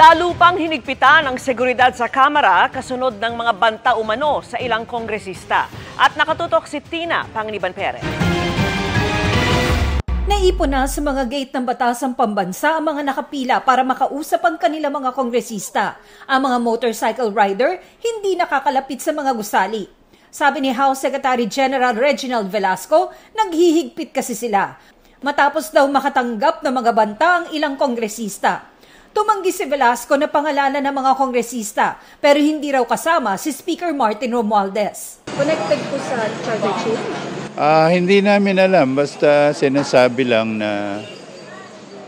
Lalo pang hinigpitan ang seguridad sa Kamara kasunod ng mga banta umano sa ilang kongresista. At nakatutok si Tina Panganiban Perez. Naipon na sa mga gate ng batasang pambansa ang mga nakapila para makausap ang kanilang mga kongresista. Ang mga motorcycle rider hindi nakakalapit sa mga gusali. Sabi ni House Secretary General Reginald Velasco, naghihigpit kasi sila. Matapos daw makatanggap ng mga banta ang ilang kongresista. Tumanggi si Velasco na pangalanan ng mga kongresista pero hindi raw kasama si Speaker Martin Romualdez. Connected po sa charger chain? Hindi namin alam, basta sinasabi lang na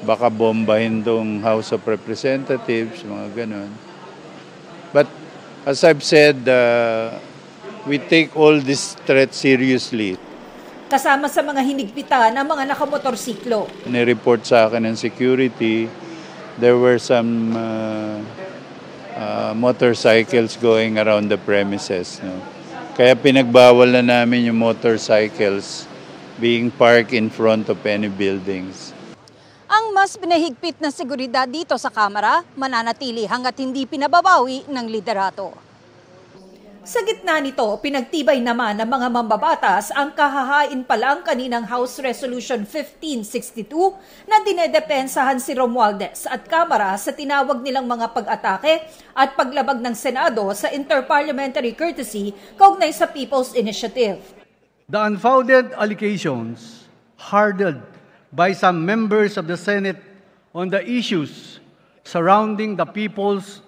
baka bombahin tong House of Representatives, mga ganon. But as I've said, we take all this threat seriously. Kasama sa mga hinigpitan ang mga nakamotorsiklo. Nireport sa akin ng security, there were some motorcycles going around the premises. No? Kaya pinagbawal na namin yung motorcycles being parked in front of any buildings. Ang mas pinahigpit na seguridad dito sa Kamara, mananatili hanggat hindi pinababawi ng liderato. Sa gitna nito, pinagtibay naman ng mga mambabatas ang kahahain pa lang kaninang House Resolution 1562 na dinedepensahan si Romualdez at Kamara sa tinawag nilang mga pag-atake at paglabag ng Senado sa interparliamentary courtesy kaugnay sa People's Initiative. The unfounded allegations hardened by some members of the Senate on the issues surrounding the People's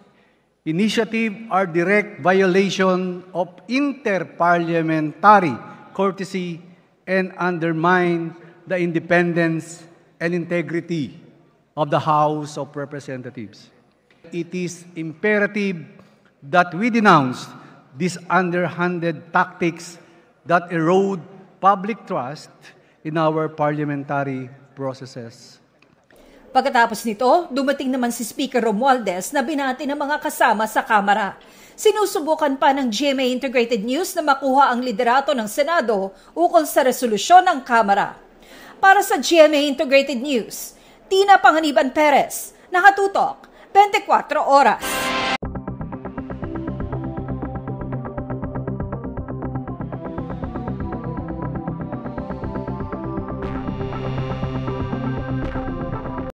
Initiative are direct violation of interparliamentary courtesy and undermine the independence and integrity of the House of Representatives. It is imperative that we denounce these underhanded tactics that erode public trust in our parliamentary processes. Pagkatapos nito, dumating naman si Speaker Romualdez na binati ng mga kasama sa Kamara. Sinusubukan pa ng GMA Integrated News na makuha ang liderato ng Senado ukol sa resolusyon ng Kamara. Para sa GMA Integrated News, Tina Panganiban Perez, nakatutok, 24 oras.